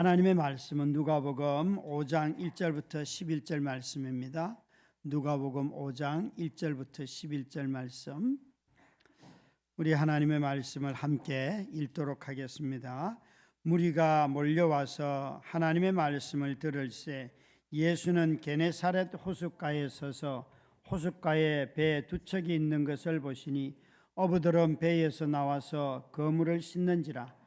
하나님의 말씀은 누가복음 5장 1절부터 11절 말씀입니다. 누가복음 5장 1절부터 11절 말씀. 우리 하나님의 말씀을 함께 읽도록 하겠습니다. 무리가 몰려와서 하나님의 말씀을 들을새 예수는 게네사렛 호숫가에 서서 호숫가에 배 두 척이 있는 것을 보시니 어부들은 배에서 나와서 그물을 씻는지라.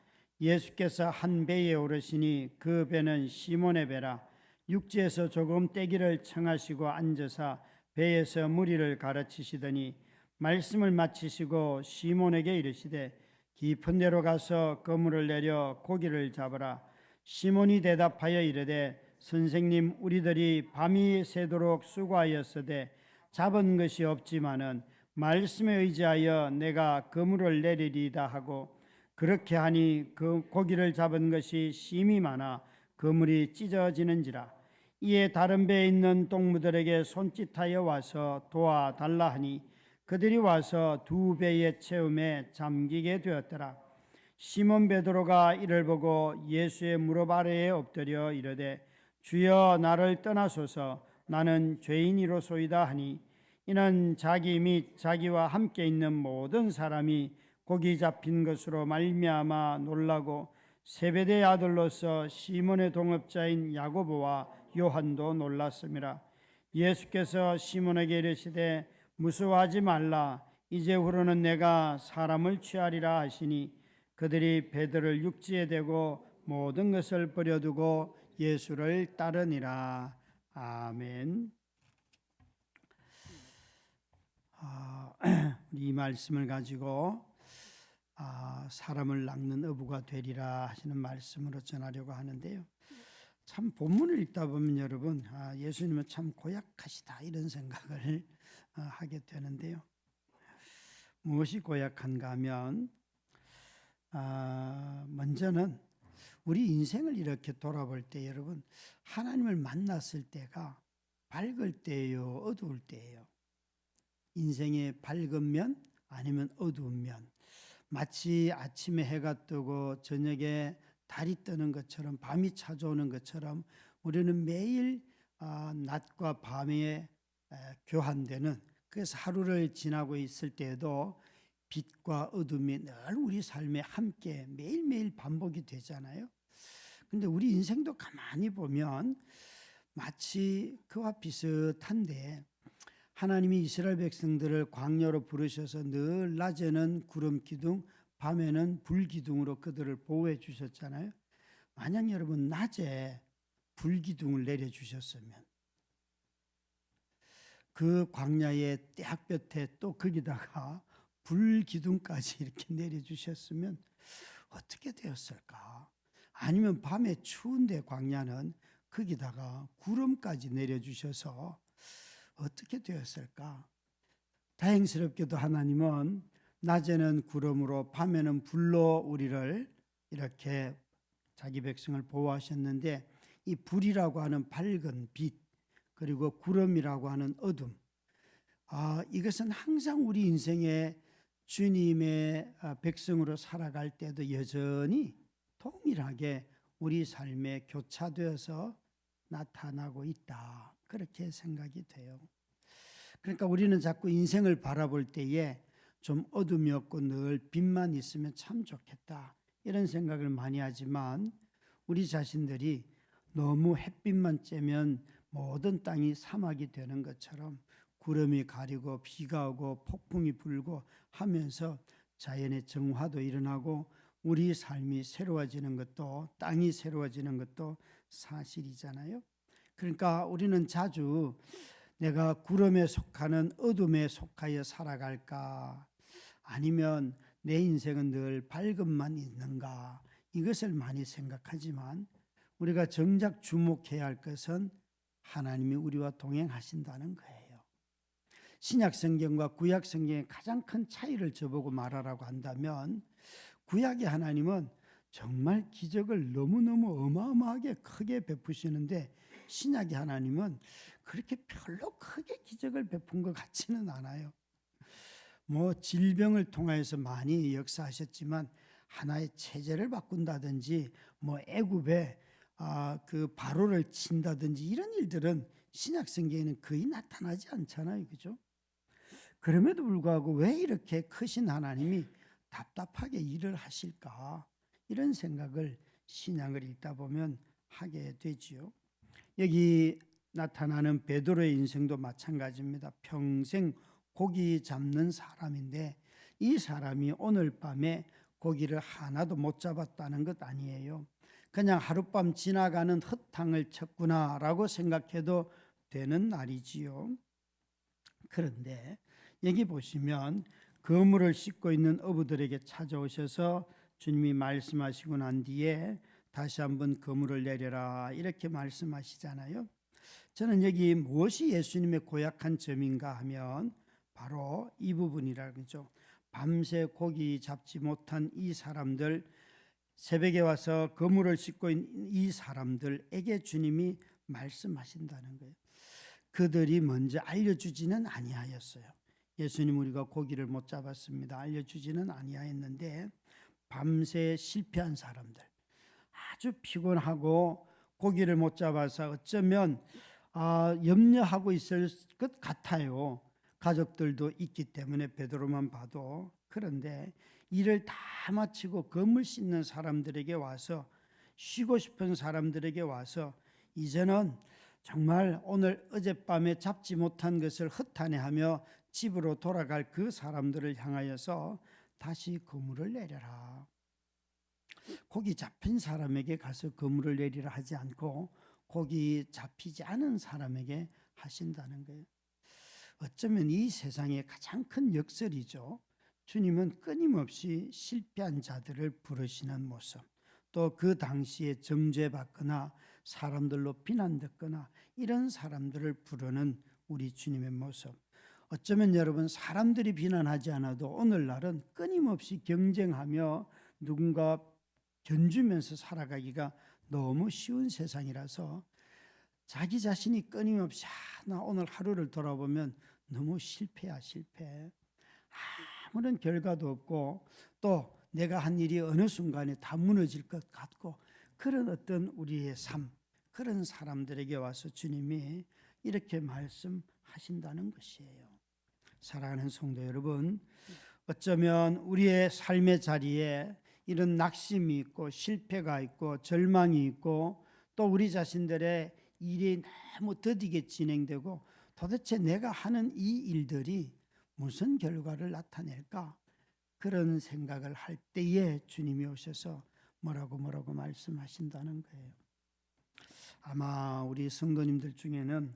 예수께서 한 배에 오르시니 그 배는 시몬의 배라. 육지에서 조금 떼기를 청하시고 앉으사 배에서 무리를 가르치시더니 말씀을 마치시고 시몬에게 이르시되 깊은 데로 가서 그물을 내려 고기를 잡으라. 시몬이 대답하여 이르되 선생님, 우리들이 밤이 새도록 수고하였으되 잡은 것이 없지만은 말씀에 의지하여 내가 그물을 내리리이다 하고, 그렇게 하니 그 고기를 잡은 것이 심이 많아 그물이 찢어지는지라. 이에 다른 배에 있는 동무들에게 손짓하여 와서 도와달라 하니 그들이 와서 두 배의 채움에 잠기게 되었더라. 시몬 베드로가 이를 보고 예수의 무릎 아래에 엎드려 이르되 주여, 나를 떠나소서, 나는 죄인이로소이다 하니, 이는 자기 및 자기와 함께 있는 모든 사람이 고기 잡힌 것으로 말미암아 놀라고 세베대의 아들로서 시몬의 동업자인 야고보와 요한도 놀랐음이라. 예수께서 시몬에게 이르시되 무서워하지 말라, 이제후로는 내가 사람을 취하리라 하시니 그들이 배들을 육지에 대고 모든 것을 버려두고 예수를 따르니라. 아멘. 이 말씀을 가지고 사람을 낚는 어부가 되리라 하시는 말씀으로 전하려고 하는데요. 참 본문을 읽다 보면 여러분, 예수님은 참 고약하시다 이런 생각을 하게 되는데요. 무엇이 고약한가 하면 먼저는 우리 인생을 이렇게 돌아볼 때 여러분, 하나님을 만났을 때가 밝을 때예요, 어두울 때예요? 인생의 밝은 면 아니면 어두운 면. 마치 아침에 해가 뜨고 저녁에 달이 뜨는 것처럼, 밤이 찾아오는 것처럼 우리는 매일 낮과 밤에 교환되는, 그래서 하루를 지나고 있을 때에도 빛과 어둠이 늘 우리 삶에 함께 매일매일 반복이 되잖아요. 근데 우리 인생도 가만히 보면 마치 그와 비슷한데, 하나님이 이스라엘 백성들을 광야로 부르셔서 늘 낮에는 구름 기둥, 밤에는 불 기둥으로 그들을 보호해 주셨잖아요. 만약 여러분 낮에 불 기둥을 내려 주셨으면, 그 광야의 떼학볕에 또 거기다가 불 기둥까지 이렇게 내려 주셨으면 어떻게 되었을까? 아니면 밤에 추운데 광야는 거기다가 구름까지 내려 주셔서 어떻게 되었을까? 다행스럽게도 하나님은 낮에는 구름으로 밤에는 불로 우리를 이렇게 자기 백성을 보호하셨는데, 이 불이라고 하는 밝은 빛, 그리고 구름이라고 하는 어둠, 이것은 항상 우리 인생에 주님의 백성으로 살아갈 때도 여전히 동일하게 우리 삶에 교차되어서 나타나고 있다, 그렇게 생각이 돼요. 그러니까 우리는 자꾸 인생을 바라볼 때에 좀 어둠이 없고 늘 빛만 있으면 참 좋겠다, 이런 생각을 많이 하지만, 우리 자신들이 너무 햇빛만 쬐면 모든 땅이 사막이 되는 것처럼 구름이 가리고 비가 오고 폭풍이 불고 하면서 자연의 정화도 일어나고 우리 삶이 새로워지는 것도, 땅이 새로워지는 것도 사실이잖아요. 그러니까 우리는 자주 내가 구름에 속하는 어둠에 속하여 살아갈까, 아니면 내 인생은 늘 밝음만 있는가, 이것을 많이 생각하지만, 우리가 정작 주목해야 할 것은 하나님이 우리와 동행하신다는 거예요. 신약 성경과 구약 성경의 가장 큰 차이를 저보고 말하라고 한다면, 구약의 하나님은 정말 기적을 너무너무 어마어마하게 크게 베푸시는데, 신약의 하나님은 그렇게 별로 크게 기적을 베푼 것 같지는 않아요. 질병을 통해서 많이 역사하셨지만 하나의 체제를 바꾼다든지, 애굽에 그 바로를 친다든지 이런 일들은 신약 성경에는 거의 나타나지 않잖아요, 그죠? 그럼에도 불구하고 왜 이렇게 크신 하나님이 답답하게 일을 하실까? 이런 생각을 신약을 읽다 보면 하게 되지요. 여기 나타나는 베드로의 인생도 마찬가지입니다. 평생 고기 잡는 사람인데 이 사람이 오늘 밤에 고기를 하나도 못 잡았다는 것 아니에요. 그냥 하룻밤 지나가는 헛탕을 쳤구나라고 생각해도 되는 날이지요. 그런데 여기 보시면 그물을 씻고 있는 어부들에게 찾아오셔서 주님이 말씀하시고 난 뒤에 다시 한번 그물을 내려라 이렇게 말씀하시잖아요. 저는 여기 무엇이 예수님의 고약한 점인가 하면 바로 이 부분이라죠. 밤새 고기 잡지 못한 이 사람들, 새벽에 와서 그물을 씻고 있는 이 사람들에게 주님이 말씀하신다는 거예요. 그들이 먼저 알려주지는 아니하였어요. 예수님 우리가 고기를 못 잡았습니다. 알려주지는 아니하였는데 밤새 실패한 사람들, 아주 피곤하고 고기를 못 잡아서 어쩌면 염려하고 있을 것 같아요. 가족들도 있기 때문에 베드로만 봐도. 그런데 일을 다 마치고 그물 씻는 사람들에게 와서, 쉬고 싶은 사람들에게 와서 이제는 정말 오늘 어젯밤에 잡지 못한 것을 허탄해하며 집으로 돌아갈 그 사람들을 향하여서 다시 그물을 내려라. 고기 잡힌 사람에게 가서 그물을 내리라 하지 않고 고기 잡히지 않은 사람에게 하신다는 거예요. 어쩌면 이 세상의 가장 큰 역설이죠. 주님은 끊임없이 실패한 자들을 부르시는 모습, 또 그 당시에 정죄받거나 사람들로 비난받거나 이런 사람들을 부르는 우리 주님의 모습. 어쩌면 여러분 사람들이 비난하지 않아도 오늘날은 끊임없이 경쟁하며 누군가 견주면서 살아가기가 너무 쉬운 세상이라서 자기 자신이 끊임없이 나 오늘 하루를 돌아보면 너무 실패야 실패. 아무런 결과도 없고 또 내가 한 일이 어느 순간에 다 무너질 것 같고 그런 어떤 우리의 삶, 그런 사람들에게 와서 주님이 이렇게 말씀하신다는 것이에요. 사랑하는 성도 여러분, 어쩌면 우리의 삶의 자리에 이런 낙심이 있고 실패가 있고 절망이 있고 또 우리 자신들의 일이 너무 더디게 진행되고 도대체 내가 하는 이 일들이 무슨 결과를 나타낼까? 그런 생각을 할 때에 주님이 오셔서 뭐라고 말씀하신다는 거예요. 아마 우리 성도님들 중에는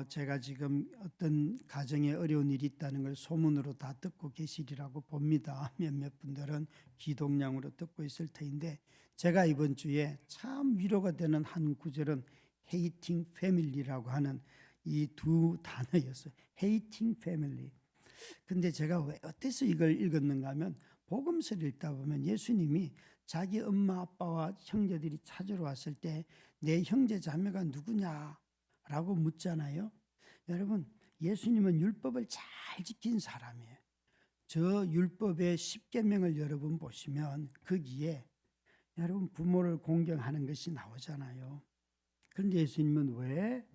제가 지금 어떤 가정에 어려운 일이 있다는 걸 소문으로 다 듣고 계시리라고 봅니다. 몇몇 분들은 귀동냥으로 듣고 있을 터인데 제가 이번 주에 참 위로가 되는 한 구절은 hating family라고 하는 이 두 단어였어요. hating family. 근데 제가 왜 어때서 이걸 읽었는가 하면 복음서를 읽다 보면 예수님이 자기 엄마 아빠와 형제들이 찾으러 왔을 때 내 형제 자매가 누구냐 라고 묻잖아요. 여러분 예수님은 율법을 잘 지킨 사람이에요. 저 율법의 10계명을 여러분 보시면 거기에 여러분 부모를 공경하는 것이 나오잖아요. 그런데 예수님은 왜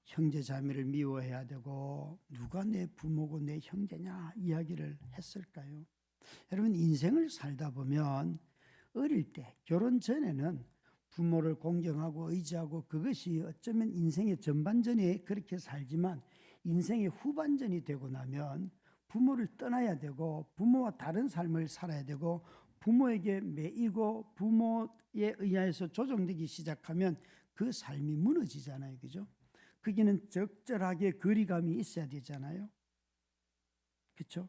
형제 자매를 미워해야 되고 누가 내 부모고 내 형제냐 이야기를 했을까요? 여러분 인생을 살다 보면 어릴 때 결혼 전에는 부모를 공경하고 의지하고 그것이 어쩌면 인생의 전반전이 그렇게 살지만 인생의 후반전이 되고 나면 부모를 떠나야 되고 부모와 다른 삶을 살아야 되고 부모에게 매이고 부모에 의해서 조종되기 시작하면 그 삶이 무너지잖아요. 그죠? 거기는 적절하게 거리감이 있어야 되잖아요. 그렇죠?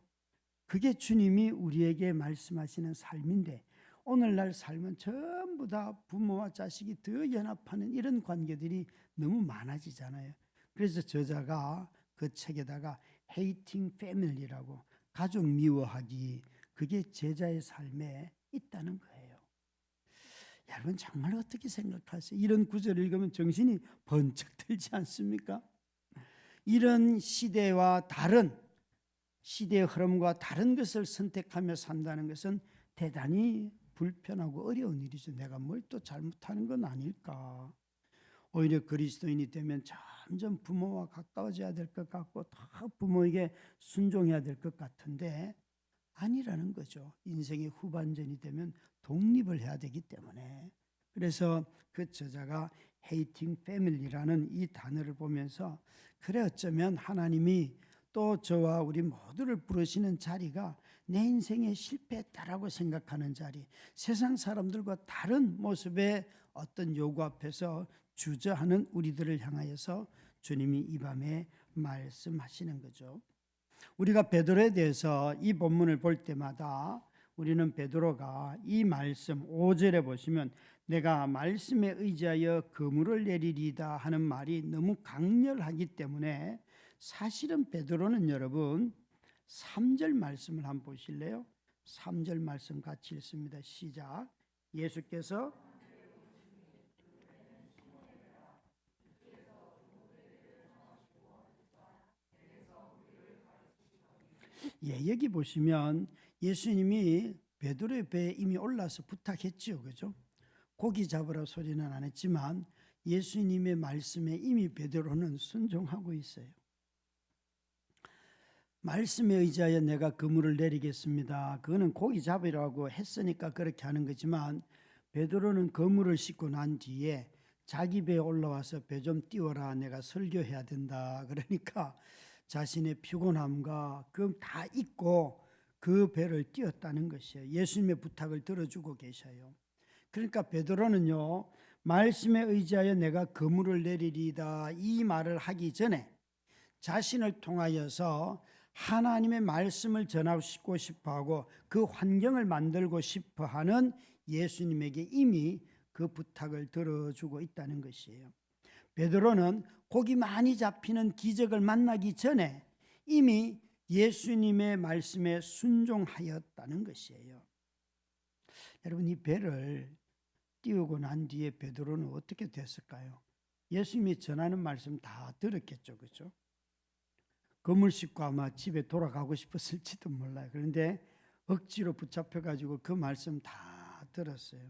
그게 주님이 우리에게 말씀하시는 삶인데 오늘날 삶은 전부 다 부모와 자식이 더 연합하는 이런 관계들이 너무 많아지잖아요. 그래서 저자가 그 책에다가 hating family라고 가족 미워하기 그게 제자의 삶에 있다는 거예요. 여러분 정말 어떻게 생각하세요? 이런 구절을 읽으면 정신이 번쩍 들지 않습니까? 이런 시대와 다른 시대의 흐름과 다른 것을 선택하며 산다는 것은 대단히 불편하고 어려운 일이죠. 내가 뭘 또 잘못하는 건 아닐까. 오히려 그리스도인이 되면 점점 부모와 가까워져야 될 것 같고 더 부모에게 순종해야 될 것 같은데 아니라는 거죠. 인생의 후반전이 되면 독립을 해야 되기 때문에. 그래서 그 저자가 hating family라는 이 단어를 보면서 그래 어쩌면 하나님이 또 저와 우리 모두를 부르시는 자리가 내 인생에 실패했다라고 생각하는 자리, 세상 사람들과 다른 모습의 어떤 요구 앞에서 주저하는 우리들을 향하여서 주님이 이 밤에 말씀하시는 거죠. 우리가 베드로에 대해서 이 본문을 볼 때마다 우리는 베드로가 이 말씀 5절에 보시면 내가 말씀에 의지하여 그물을 내리리다 하는 말이 너무 강렬하기 때문에 사실은 베드로는 여러분 3절 말씀을 한번 보실래요? 3절 말씀 같이 읽습니다. 시작. 예수께서 여기 보시면 예수님이 베드로의 배에 이미 올라서 부탁했지요. 그죠? 고기 잡으라 소리는 안 했지만 예수님의 말씀에 이미 베드로는 순종하고 있어요. 말씀에 의지하여 내가 그물을 내리겠습니다. 그거는 고기 잡으라고 했으니까 그렇게 하는 거지만 베드로는 그물을 싣고 난 뒤에 자기 배에 올라와서 배 좀 띄워라, 내가 설교해야 된다. 그러니까 자신의 피곤함과 그걸 다 잊고 그 배를 띄웠다는 것이에요. 예수님의 부탁을 들어주고 계셔요. 그러니까 베드로는요, 말씀에 의지하여 내가 그물을 내리리다 이 말을 하기 전에 자신을 통하여서 하나님의 말씀을 전하고 싶어하고 그 환경을 만들고 싶어하는 예수님에게 이미 그 부탁을 들어주고 있다는 것이에요. 베드로는 고기 많이 잡히는 기적을 만나기 전에 이미 예수님의 말씀에 순종하였다는 것이에요. 여러분, 이 배를 띄우고 난 뒤에 베드로는 어떻게 됐을까요? 예수님이 전하는 말씀 다 들었겠죠. 그렇죠? 그물 싣고 아마 집에 돌아가고 싶었을지도 몰라요. 그런데 억지로 붙잡혀가지고 그 말씀 다 들었어요.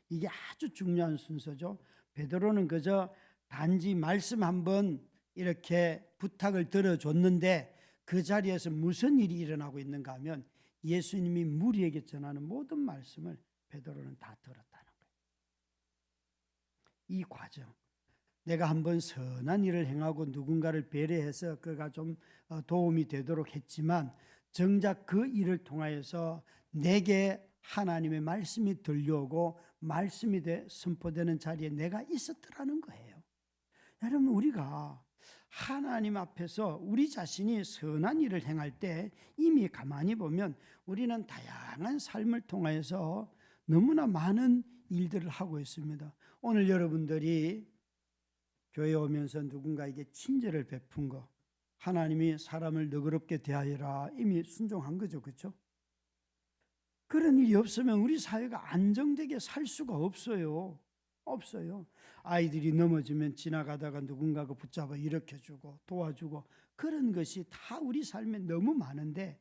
이게 아주 중요한 순서죠. 베드로는 그저 단지 말씀 한번 이렇게 부탁을 들어줬는데 그 자리에서 무슨 일이 일어나고 있는가 하면 예수님이 무리에게 전하는 모든 말씀을 베드로는 다 들었다는 거예요. 이 과정, 내가 한번 선한 일을 행하고 누군가를 배려해서 그가 좀 도움이 되도록 했지만 정작 그 일을 통하여서 내게 하나님의 말씀이 들려오고 말씀이 선포되는 자리에 내가 있었더라는 거예요. 여러분, 우리가 하나님 앞에서 우리 자신이 선한 일을 행할 때 이미 가만히 보면 우리는 다양한 삶을 통하여서 너무나 많은 일들을 하고 있습니다. 오늘 여러분들이 교회 오면서 누군가에게 친절을 베푼 거, 하나님이 사람을 너그럽게 대하여라 이미 순종한 거죠. 그렇죠? 그런 일이 없으면 우리 사회가 안정되게 살 수가 없어요. 아이들이 넘어지면 지나가다가 누군가가 붙잡아 일으켜주고 도와주고 그런 것이 다 우리 삶에 너무 많은데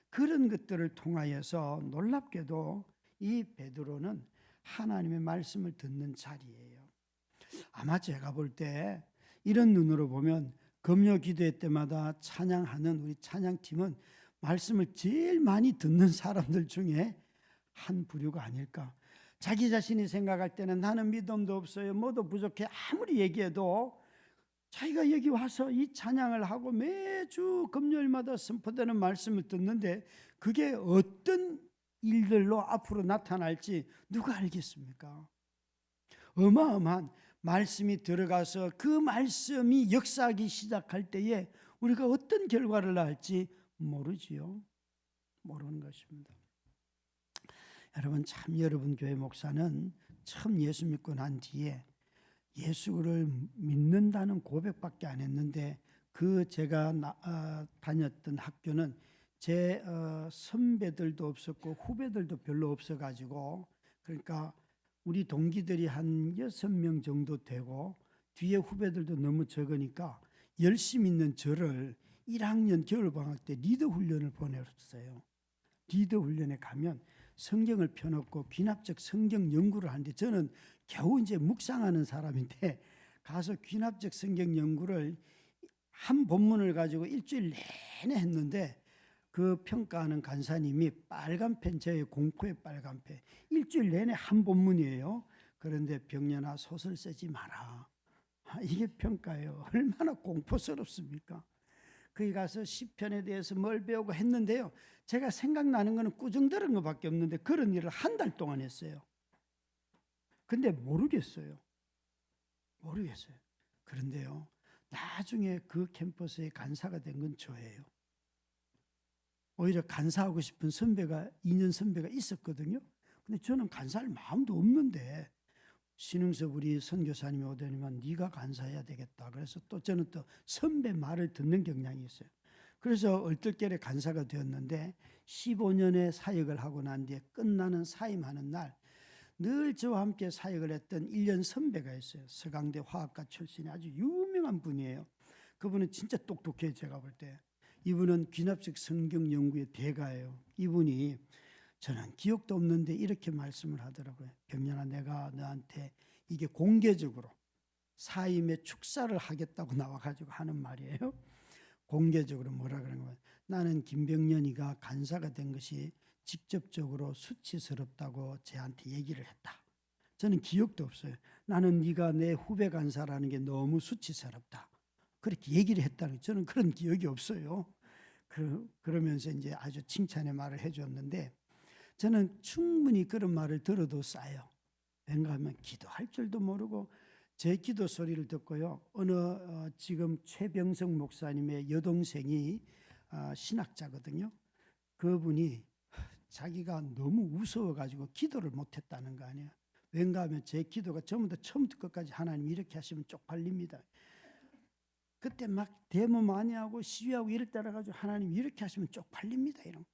그런 것들을 통하여서 놀랍게도 이 베드로는 하나님의 말씀을 듣는 자리예요. 아마 제가 볼 때 이런 눈으로 보면 금요 기도회 때마다 찬양하는 우리 찬양팀은 말씀을 제일 많이 듣는 사람들 중에 한 부류가 아닐까. 자기 자신이 생각할 때는 나는 믿음도 없어요, 뭐도 부족해 아무리 얘기해도 자기가 여기 와서 이 찬양을 하고 매주 금요일마다 선포되는 말씀을 듣는데 그게 어떤 일들로 앞으로 나타날지 누가 알겠습니까? 어마어마한 말씀이 들어가서 그 말씀이 역사하기 시작할 때에 우리가 어떤 결과를 낳을지 모르지요. 모르는 것입니다. 여러분, 참 여러분 교회 목사는 처음 예수 믿고 난 뒤에 예수를 믿는다는 고백밖에 안 했는데 그 제가 다녔던 학교는 제 선배들도 없었고 후배들도 별로 없어가지고 그러니까 우리 동기들이 한 6명 정도 되고 뒤에 후배들도 너무 적으니까 열심히 있는 저를 1학년 겨울방학 때 리더 훈련을 보내줬어요. 리더 훈련에 가면 성경을 펴놓고 귀납적 성경 연구를 하는데, 저는 겨우 이제 묵상하는 사람인데 가서 귀납적 성경 연구를 한 본문을 가지고 일주일 내내 했는데, 그 평가하는 간사님이 빨간 펜, 저의 공포의 빨간 펜, 일주일 내내 한 본문이에요. 그런데 병년아 소설 쓰지 마라. 이게 평가예요. 얼마나 공포스럽습니까? 거기 가서 시편에 대해서 뭘 배우고 했는데요, 제가 생각나는 거는 꾸중들은 것밖에 없는데 그런 일을 한 달 동안 했어요. 근데 모르겠어요. 그런데요, 나중에 그 캠퍼스의 간사가 된 건 저예요. 오히려 간사하고 싶은 선배가, 2년 선배가 있었거든요. 근데 저는 간사할 마음도 없는데 신흥섭 우리 선교사님이 오더니만 네가 간사해야 되겠다. 그래서 또 저는 또 선배 말을 듣는 경향이 있어요. 그래서 얼떨결에 간사가 되었는데 15년의 사역을 하고 난 뒤에 끝나는 사임하는 날, 늘 저와 함께 사역을 했던 1년 선배가 있어요. 서강대 화학과 출신의 아주 유명한 분이에요. 그분은 진짜 똑똑해요. 제가 볼 때. 이분은 귀납식 성경 연구의 대가예요. 이분이, 저는 기억도 없는데 이렇게 말씀을 하더라고요. 병년아, 내가 너한테 이게 공개적으로 사임의 축사를 하겠다고 나와가지고 하는 말이에요. 공개적으로 뭐라 그런 거예요? 나는 김병년이가 간사가 된 것이 직접적으로 수치스럽다고 저한테 얘기를 했다. 저는 기억도 없어요. 나는 네가 내 후배 간사라는 게 너무 수치스럽다. 그렇게 얘기를 했다는, 저는 그런 기억이 없어요. 그러면서 이제 아주 칭찬의 말을 해줬는데, 저는 충분히 그런 말을 들어도 싸요. 왠가 하면 기도할 줄도 모르고 제 기도 소리를 듣고요, 어느 지금 최병석 목사님의 여동생이 신학자거든요. 그분이 자기가 너무 무서워가지고 기도를 못했다는 거 아니에요. 왠가 하면 제 기도가 전부 다 처음부터 끝까지 하나님 이렇게 하시면 쪽팔립니다. 그때 막 데모 많이 하고 시위하고 이럴 때라 가지고 하나님 이렇게 하시면 쪽팔립니다. 이런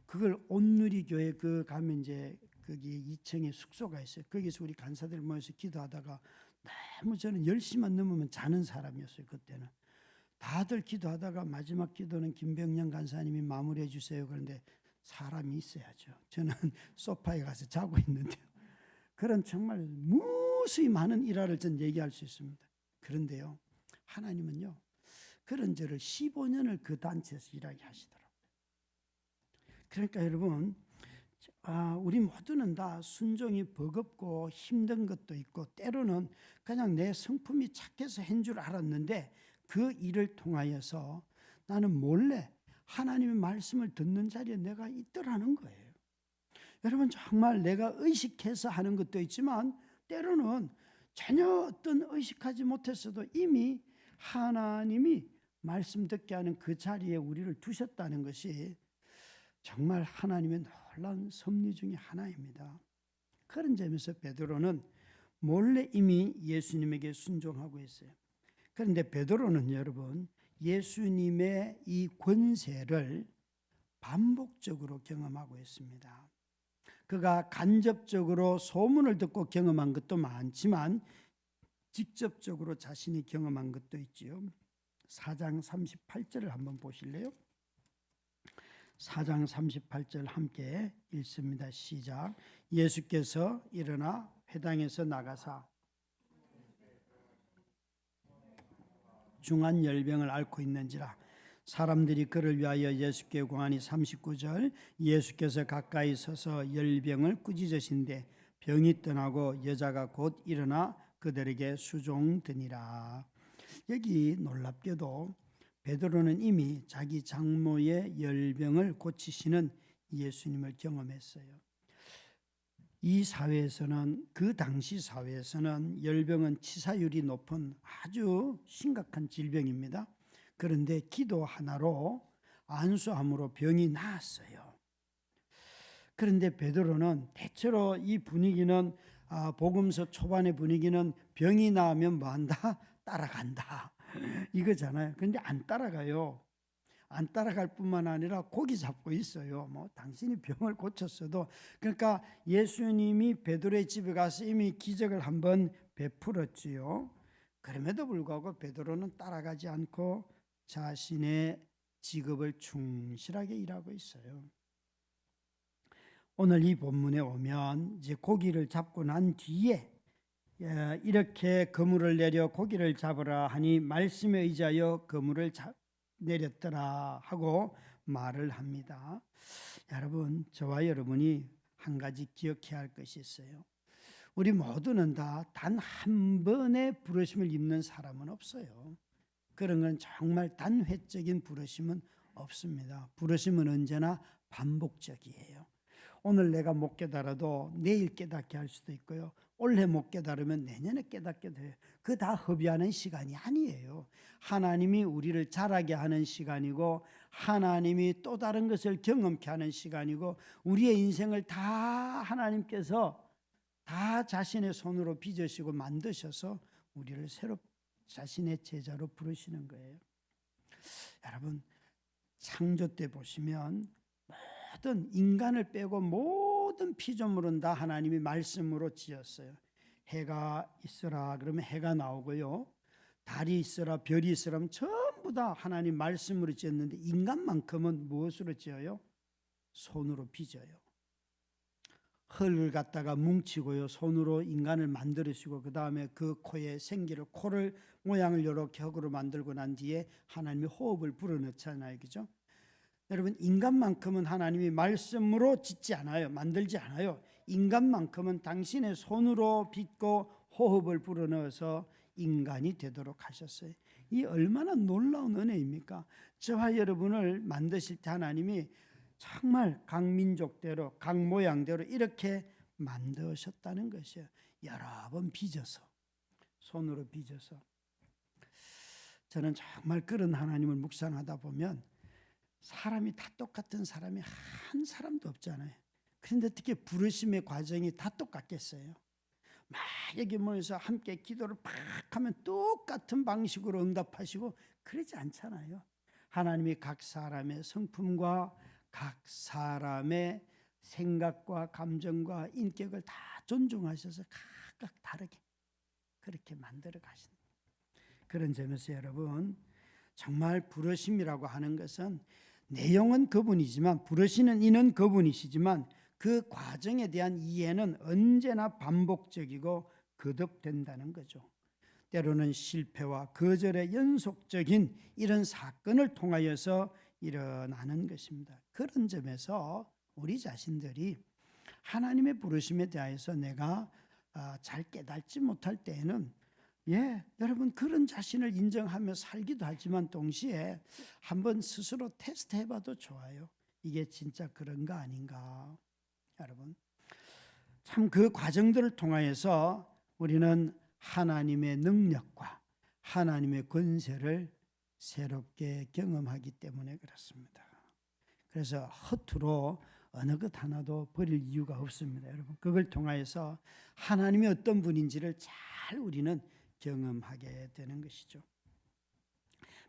그걸 온누리 교회 그 가면 이제 거기 2층에 숙소가 있어요. 거기서 우리 간사들 모여서 기도하다가 너무 저는 10시만 넘으면 자는 사람이었어요. 그때는 다들 기도하다가 마지막 기도는 김병년 간사님이 마무리해 주세요. 그런데 사람이 있어야죠. 저는 소파에 가서 자고 있는데요. 그런 정말 무수히 많은 일화를 전 얘기할 수 있습니다. 그런데요, 하나님은요, 그런 저를 15년을 그 단체에서 일하게 하시더라고요. 그러니까 여러분, 우리 모두는 다 순종이 버겁고 힘든 것도 있고, 때로는 그냥 내 성품이 착해서 한 줄 알았는데 그 일을 통하여서 나는 몰래 하나님의 말씀을 듣는 자리에 내가 있더라는 거예요. 여러분, 정말 내가 의식해서 하는 것도 있지만 때로는 전혀 어떤 의식하지 못했어도 이미 하나님이 말씀 듣게 하는 그 자리에 우리를 두셨다는 것이 정말 하나님의 놀라운 섭리 중에 하나입니다. 그런 점에서 베드로는 몰래 이미 예수님에게 순종하고 있어요. 그런데 베드로는 여러분, 예수님의 이 권세를 반복적으로 경험하고 있습니다. 그가 간접적으로 소문을 듣고 경험한 것도 많지만 직접적으로 자신이 경험한 것도 있지요. 4장 38절을 한번 보실래요? 4장 38절 함께 읽습니다. 시작. 예수께서 일어나 회당에서 나가사 중한 열병을 앓고 있는지라 사람들이 그를 위하여 예수께 구하니 39절 예수께서 가까이 서서 열병을 꾸짖으신데 병이 떠나고 여자가 곧 일어나 그들에게 수종드니라. 여기 놀랍게도 베드로는 이미 자기 장모의 열병을 고치시는 예수님을 경험했어요. 이 사회에서는, 그 당시 사회에서는 열병은 치사율이 높은 아주 심각한 질병입니다. 그런데 기도 하나로 안수함으로 병이 나았어요. 그런데 베드로는 대체로 이 분위기는 복음서 초반의 분위기는 병이 나으면 뭐한다? 따라간다. 이거잖아요. 그런데 안 따라가요. 안 따라갈 뿐만 아니라 고기 잡고 있어요. 뭐 당신이 병을 고쳤어도. 그러니까 예수님이 베드로의 집에 가서 이미 기적을 한번 베풀었지요. 그럼에도 불구하고 베드로는 따라가지 않고 자신의 직업을 충실하게 일하고 있어요. 오늘 이 본문에 오면 이제 고기를 잡고 난 뒤에 이렇게 그물을 내려 고기를 잡으라 하니 말씀에 의지하여 그물을 내렸더라 하고 말을 합니다. 여러분, 저와 여러분이 한 가지 기억해야 할 것이 있어요. 우리 모두는 다 단 한 번의 부르심을 입는 사람은 없어요. 그런 건 정말 단회적인 부르심은 없습니다. 부르심은 언제나 반복적이에요. 오늘 내가 못 깨달아도 내일 깨닫게 할 수도 있고요. 올해 못 깨달으면 내년에 깨닫게 돼요. 그 다 허비하는 시간이 아니에요. 하나님이 우리를 자라게 하는 시간이고 하나님이 또 다른 것을 경험케 하는 시간이고 우리의 인생을 다 하나님께서 다 자신의 손으로 빚으시고 만드셔서 우리를 새로 자신의 제자로 부르시는 거예요. 여러분, 창조 때 보시면 모든 인간을 빼고 모든 피조물은 다 하나님이 말씀으로 지었어요. 해가 있으라 그러면 해가 나오고요. 달이 있으라 별이 있으라 하면 전부 다 하나님 말씀으로 지었는데 인간만큼은 무엇으로 지어요? 손으로 빚어요. 흙을 갖다가 뭉치고요. 손으로 인간을 만들으시고 그 다음에 그 코에 생기를 코를 모양을 이렇게 흙으로 만들고 난 뒤에 하나님이 호흡을 불어넣잖아요. 그죠? 여러분, 인간만큼은 하나님이 말씀으로 짓지 않아요. 만들지 않아요. 인간만큼은 당신의 손으로 빚고 호흡을 불어넣어서 인간이 되도록 하셨어요. 이 얼마나 놀라운 은혜입니까? 저와 여러분을 만드실 때 하나님이 정말 각 민족대로 각 모양대로 이렇게 만드셨다는 것이에요. 여러 번 빚어서, 손으로 빚어서. 저는 정말 그런 하나님을 묵상하다 보면 사람이 다 똑같은 사람이 한 사람도 없잖아요. 그런데 어떻게 부르심의 과정이 다 똑같겠어요? 막 여기 모여서 함께 기도를 팍 하면 똑같은 방식으로 응답하시고 그러지 않잖아요. 하나님이 각 사람의 성품과 각 사람의 생각과 감정과 인격을 다 존중하셔서 각각 다르게 그렇게 만들어 가시는 그런 점에서 여러분, 정말 부르심이라고 하는 것은 내용은 그분이지만 부르시는 이는 그분이시지만 그 과정에 대한 이해는 언제나 반복적이고 거듭된다는 거죠. 때로는 실패와 거절의 연속적인 이런 사건을 통하여서 일어나는 것입니다. 그런 점에서 우리 자신들이 하나님의 부르심에 대해서 내가 잘 깨닫지 못할 때에는 여러분 그런 자신을 인정하며 살기도 하지만 동시에 한번 스스로 테스트해봐도 좋아요. 이게 진짜 그런가 아닌가. 여러분 참 그 과정들을 통하여서 우리는 하나님의 능력과 하나님의 권세를 새롭게 경험하기 때문에 그렇습니다. 그래서 허투루 어느 것 하나도 버릴 이유가 없습니다. 여러분 그걸 통하여서 하나님이 어떤 분인지를 잘 우리는 경험하게 되는 것이죠.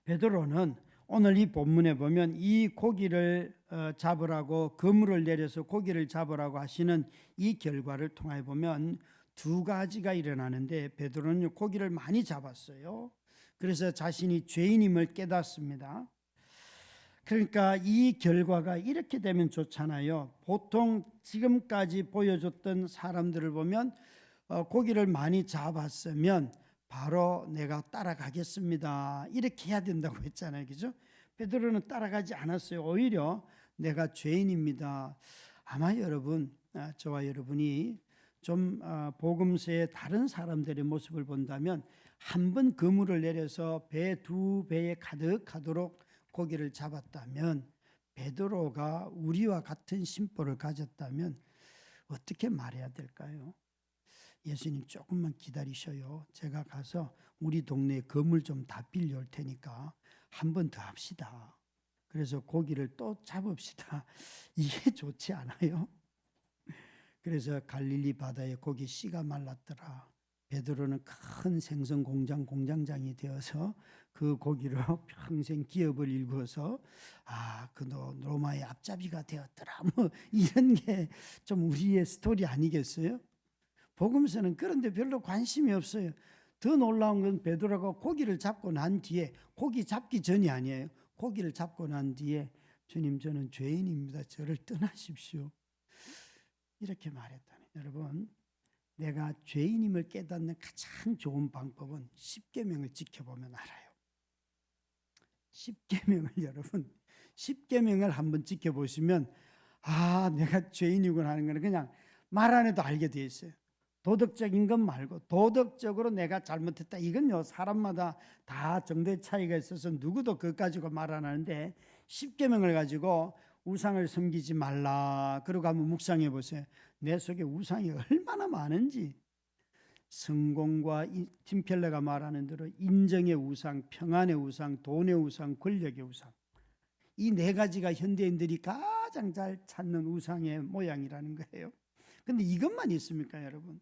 베드로는 오늘 이 본문에 보면 이 고기를 잡으라고 그물을 내려서 고기를 잡으라고 하시는 이 결과를 통해 보면 두 가지가 일어나는데 베드로는 고기를 많이 잡았어요. 그래서 자신이 죄인임을 깨닫습니다. 그러니까 이 결과가 이렇게 되면 좋잖아요. 보통 지금까지 보여줬던 사람들을 보면 고기를 많이 잡았으면 바로 내가 따라가겠습니다. 이렇게 해야 된다고 했잖아요. 그죠? 베드로는 따라가지 않았어요. 오히려 내가 죄인입니다. 아마 여러분, 저와 여러분이 좀 복음서의 다른 사람들의 모습을 본다면 한 번 그물을 내려서 배 두 배에 가득하도록 고기를 잡았다면 베드로가 우리와 같은 심보를 가졌다면 어떻게 말해야 될까요? 예수님 조금만 기다리셔요. 제가 가서 우리 동네에 그물 좀 다 빌려올 테니까 한 번 더 합시다. 그래서 고기를 또 잡읍시다. 이게 좋지 않아요? 그래서 갈릴리 바다에 고기 씨가 말랐더라. 베드로는 큰 생선 공장장이 되어서 그 고기로 평생 기업을 일구어서 그 로마의 앞잡이가 되었더라. 뭐 이런 게 좀 우리의 스토리 아니겠어요? 복음서는 그런데 별로 관심이 없어요. 더 놀라운 건 베드로가 고기를 잡고 난 뒤에 고기 잡기 전이 아니에요. 고기를 잡고 난 뒤에 주님 저는 죄인입니다. 저를 떠나십시오. 이렇게 말했다니. 여러분, 내가 죄인임을 깨닫는 가장 좋은 방법은 십계명을 지켜보면 알아요. 십계명을 여러분, 십계명을 한번 지켜보시면 내가 죄인이구나 하는 걸 그냥 말 안 해도 알게 돼 있어요. 도덕적인 것 말고 도덕적으로 내가 잘못했다. 이건요, 사람마다 다 정도의 차이가 있어서 누구도 그것 가지고 말 안 하는데, 십계명을 가지고 우상을 섬기지 말라 그러고 한번 묵상해 보세요. 내 속에 우상이 얼마나 많은지. 성공과 팀켈러가 말하는 대로 인정의 우상, 평안의 우상, 돈의 우상, 권력의 우상, 이 네 가지가 현대인들이 가장 잘 찾는 우상의 모양이라는 거예요. 근데 이것만 있습니까, 여러분?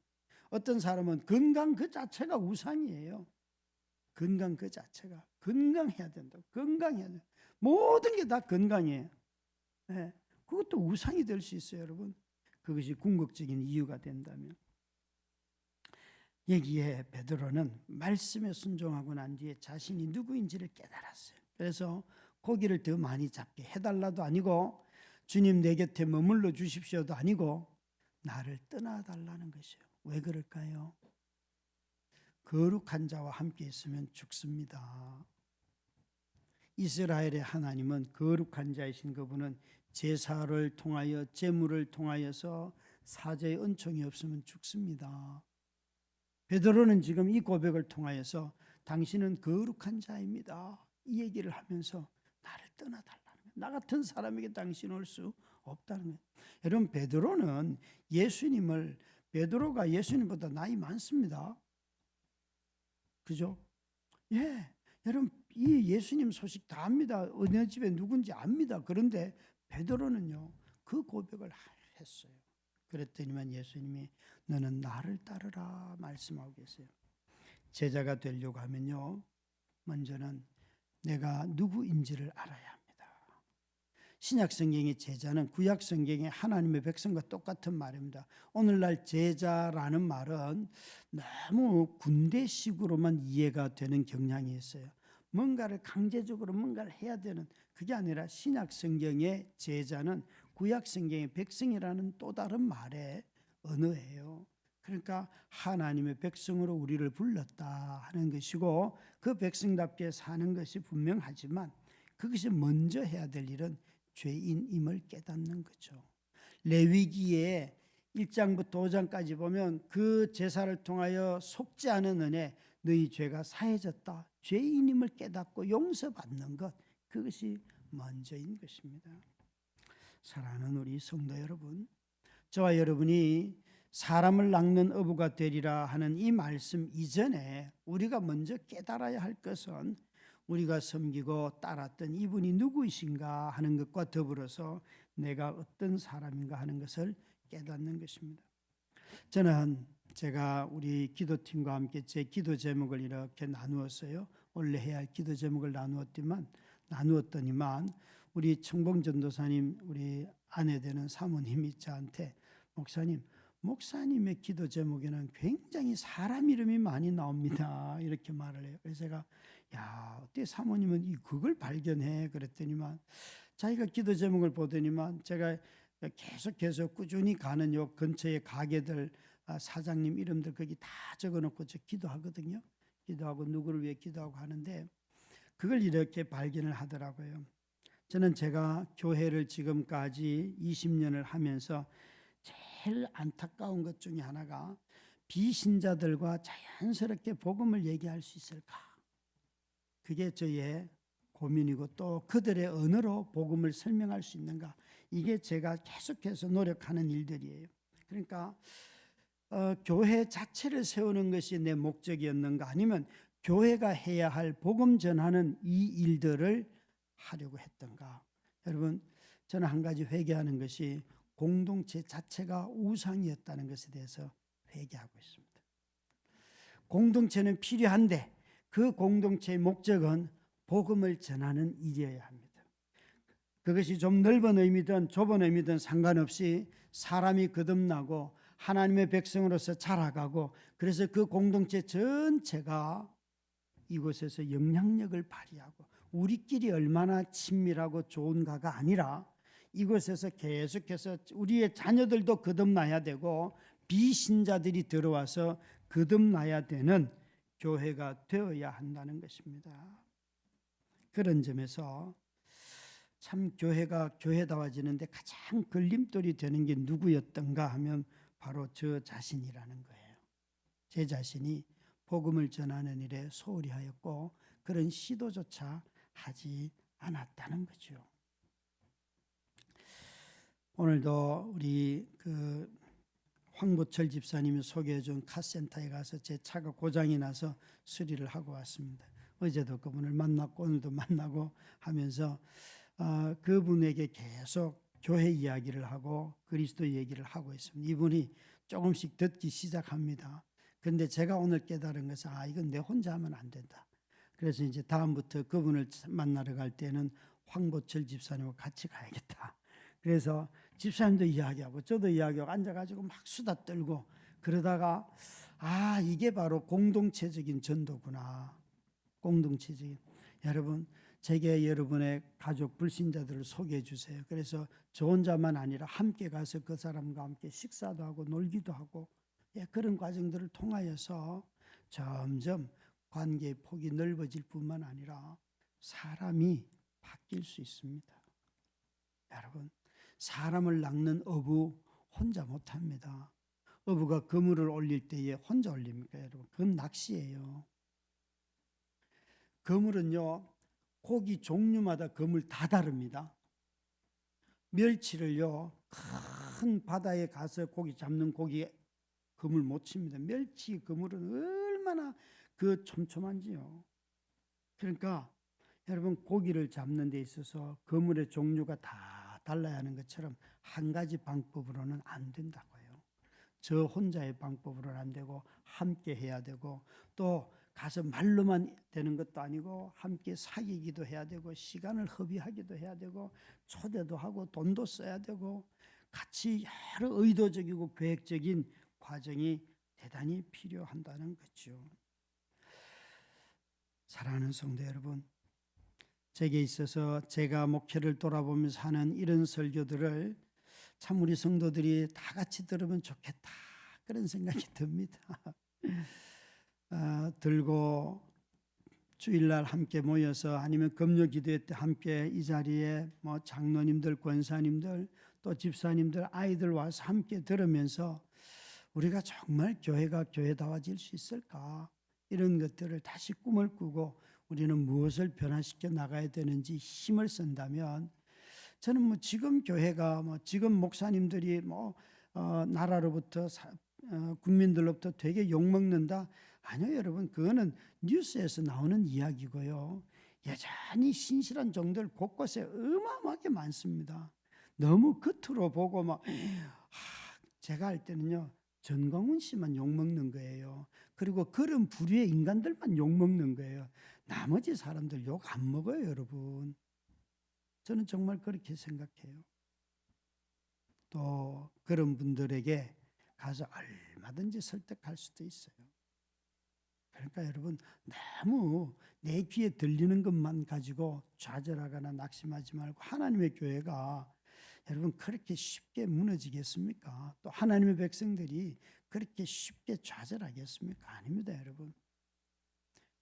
어떤 사람은 건강 그 자체가 우상이에요. 건강 그 자체가. 건강해야 된다. 건강해야 된다. 모든 게 다 건강이에요. 네. 그것도 우상이 될 수 있어요, 여러분. 그것이 궁극적인 이유가 된다면. 여기에 베드로는 말씀에 순종하고 난 뒤에 자신이 누구인지를 깨달았어요. 그래서 고기를 더 많이 잡게 해달라도 아니고, 주님 내 곁에 머물러 주십시오도 아니고, 나를 떠나달라는 것이에요. 왜 그럴까요? 거룩한 자와 함께 있으면 죽습니다. 이스라엘의 하나님은 거룩한 자이신 그분은 제사를 통하여 제물을 통하여서 사제의 은총이 없으면 죽습니다. 베드로는 지금 이 고백을 통하여서 당신은 거룩한 자입니다, 이 얘기를 하면서 나를 떠나달라는 거예요. 나 같은 사람에게 당신 올 수 없다는 거예요. 여러분, 베드로가 예수님보다 나이 많습니다. 그죠? 예, 여러분, 이 예수님 소식 다 압니다. 어느 집에 누군지 압니다. 그런데 베드로는요, 그 고백을 했어요. 그랬더니만 예수님이 너는 나를 따르라 말씀하고 계세요. 제자가 되려고 하면요, 먼저는 내가 누구인지를 알아야 합니다. 신약 성경의 제자는 구약 성경의 하나님의 백성과 똑같은 말입니다. 오늘날 제자라는 말은 너무 군대식으로만 이해가 되는 경향이 있어요. 뭔가를 강제적으로 뭔가를 해야 되는, 그게 아니라 신약 성경의 제자는 구약 성경의 백성이라는 또 다른 말의 언어예요. 그러니까 하나님의 백성으로 우리를 불렀다 하는 것이고, 그 백성답게 사는 것이 분명하지만 그것이 먼저 해야 될 일은 죄인임을 깨닫는 거죠. 레위기에 1장부터 5장까지 보면 그 제사를 통하여 속지 않은 은혜, 너희 죄가 사해졌다, 죄인임을 깨닫고 용서받는 것, 그것이 먼저인 것입니다. 사랑하는 우리 성도 여러분, 저와 여러분이 사람을 낚는 어부가 되리라 하는 이 말씀 이전에 우리가 먼저 깨달아야 할 것은 우리가 섬기고 따랐던 이분이 누구이신가 하는 것과 더불어서 내가 어떤 사람인가 하는 것을 깨닫는 것입니다. 저는 제가 우리 기도팀과 함께 제 기도 제목을 이렇게 나누었어요. 원래 해야 할 기도 제목을 나누었더니만 우리 청봉 전도사님, 우리 아내 되는 사모님이 저한테 목사님의 기도 제목에는 굉장히 사람 이름이 많이 나옵니다, 이렇게 말을 해요. 그래서 제가 어떻게 사모님은 그걸 발견해? 그랬더니만 자기가 기도 제목을 보더니만 제가 계속해서 꾸준히 가는 요 근처의 가게들 사장님 이름들 거기 다 적어놓고 저 기도하거든요. 기도하고 누구를 위해 기도하고 하는데 그걸 이렇게 발견을 하더라고요. 저는 제가 교회를 지금까지 20년을 하면서 제일 안타까운 것 중에 하나가 비신자들과 자연스럽게 복음을 얘기할 수 있을까? 그게 저의 고민이고, 또 그들의 언어로 복음을 설명할 수 있는가? 이게 제가 계속해서 노력하는 일들이에요. 그러니까 교회 자체를 세우는 것이 내 목적이었는가, 아니면 교회가 해야 할 복음 전하는 이 일들을 하려고 했던가. 여러분, 저는 한 가지 회개하는 것이 공동체 자체가 우상이었다는 것에 대해서 회개하고 있습니다. 공동체는 필요한데 그 공동체의 목적은 복음을 전하는 일이어야 합니다. 그것이 좀 넓은 의미든 좁은 의미든 상관없이 사람이 거듭나고 하나님의 백성으로서 자라가고, 그래서 그 공동체 전체가 이곳에서 영향력을 발휘하고 우리끼리 얼마나 친밀하고 좋은가가 아니라 이곳에서 계속해서 우리의 자녀들도 거듭나야 되고 비신자들이 들어와서 거듭나야 되는 교회가 되어야 한다는 것입니다. 그런 점에서 참 교회가 교회다워지는데 가장 걸림돌이 되는 게 누구였던가 하면 바로 저 자신이라는 거예요. 제 자신이 복음을 전하는 일에 소홀히 하였고 그런 시도조차 하지 않았다는 거죠. 오늘도 우리 황보철 집사님이 소개해준 카센터에 가서 제 차가 고장이 나서 수리를 하고 왔습니다. 어제도 그분을 만났고 오늘도 만나고 하면서 그분에게 계속 교회 이야기를 하고 그리스도 얘기를 하고 있습니다. 이분이 조금씩 듣기 시작합니다. 그런데 제가 오늘 깨달은 것은 이건 내 혼자 하면 안 된다. 그래서 이제 다음부터 그분을 만나러 갈 때는 황보철 집사님과 같이 가야겠다. 그래서 집사님도 이야기하고 저도 이야기하고 앉아가지고 막 수다 떨고 그러다가 이게 바로 공동체적인 전도구나. 공동체적인. 여러분 제게 여러분의 가족 불신자들을 소개해 주세요. 그래서 저 혼자만 아니라 함께 가서 그 사람과 함께 식사도 하고 놀기도 하고 그런 과정들을 통하여서 점점 관계의 폭이 넓어질 뿐만 아니라 사람이 바뀔 수 있습니다. 여러분 사람을 낚는 어부 혼자 못합니다. 어부가 그물을 올릴 때에 혼자 올립니까 여러분? 그건 낚시예요. 그물은요 고기 종류마다 그물 다 다릅니다. 멸치를요 큰 바다에 가서 고기 잡는 고기 그물 못 칩니다. 멸치 그물은 얼마나 촘촘한지요. 그러니까 여러분 고기를 잡는 데 있어서 그물의 종류가 다 달라야 하는 것처럼 한 가지 방법으로는 안 된다고요. 저 혼자의 방법으로는 안 되고 함께 해야 되고 또 가서 말로만 되는 것도 아니고 함께 사귀기도 해야 되고 시간을 허비하기도 해야 되고 초대도 하고 돈도 써야 되고 같이 여러 의도적이고 계획적인 과정이 대단히 필요한다는 거죠. 사랑하는 성도 여러분, 제게 있어서 제가 목회를 돌아보면서 하는 이런 설교들을 참 우리 성도들이 다 같이 들으면 좋겠다 그런 생각이 듭니다. 들고 주일날 함께 모여서 아니면 금요 기도회 때 함께 이 자리에 장로님들, 권사님들 또 집사님들, 아이들 와서 함께 들으면서 우리가 정말 교회가 교회다워질 수 있을까? 이런 것들을 다시 꿈을 꾸고 우리는 무엇을 변화시켜 나가야 되는지 힘을 쓴다면 저는 지금 교회가 지금 목사님들이 나라로부터 국민들로부터 되게 욕먹는다. 아니요 여러분 그거는 뉴스에서 나오는 이야기고요. 여전히 신실한 종들 곳곳에 어마어마하게 많습니다. 너무 겉으로 보고 제가 할 때는요. 전광훈 씨만 욕먹는 거예요. 그리고 그런 부류의 인간들만 욕먹는 거예요. 나머지 사람들 욕 안 먹어요 여러분. 저는 정말 그렇게 생각해요. 또 그런 분들에게 가서 얼마든지 설득할 수도 있어요. 그러니까 여러분 너무 내 귀에 들리는 것만 가지고 좌절하거나 낙심하지 말고 하나님의 교회가 여러분 그렇게 쉽게 무너지겠습니까? 또 하나님의 백성들이 그렇게 쉽게 좌절하겠습니까? 아닙니다 여러분.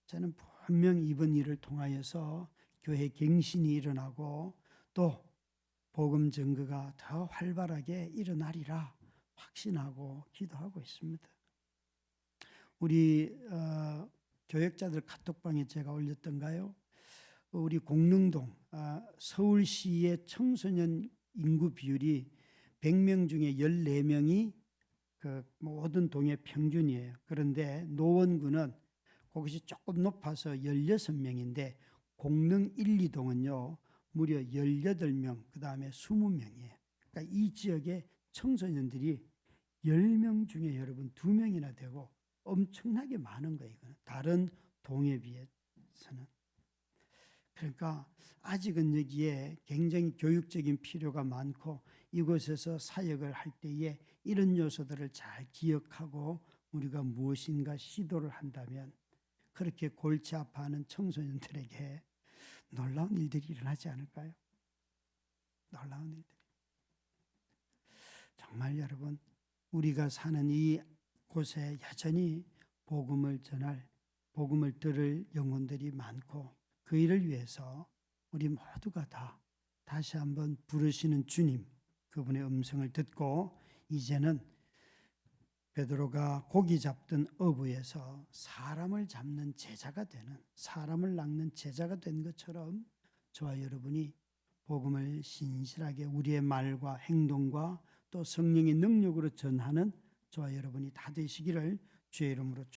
저는 분명히 이번 일을 통하여서 교회 갱신이 일어나고 또 복음 증거가 더 활발하게 일어나리라 확신하고 기도하고 있습니다. 우리 교역자들 카톡방에 제가 올렸던가요? 우리 공릉동 서울시의 청소년 인구 비율이 100명 중에 14명이 그 모든 동의 평균이에요. 그런데 노원구는 거기서 조금 높아서 16명인데 공릉 1, 2동은요 무려 18명 그 다음에 20명이에요. 그러니까 이 지역의 청소년들이 10명 중에 여러분 2명이나 되고 엄청나게 많은 거예요. 이거는. 다른 동에 비해서는. 그러니까 아직은 여기에 굉장히 교육적인 필요가 많고 이곳에서 사역을 할 때에 이런 요소들을 잘 기억하고 우리가 무엇인가 시도를 한다면 그렇게 골치 아파하는 청소년들에게 놀라운 일들이 일어나지 않을까요? 놀라운 일들. 정말 여러분 우리가 사는 이 곳에 여전히 복음을 전할, 복음을 들을 영혼들이 많고 그 일을 위해서 우리 모두가 다 다시 한번 부르시는 주님, 그분의 음성을 듣고 이제는 베드로가 고기 잡던 어부에서 사람을 잡는 제자가 되는, 사람을 낚는 제자가 된 것처럼 저와 여러분이 복음을 신실하게 우리의 말과 행동과 또 성령의 능력으로 전하는 저와 여러분이 다 되시기를 주의 이름으로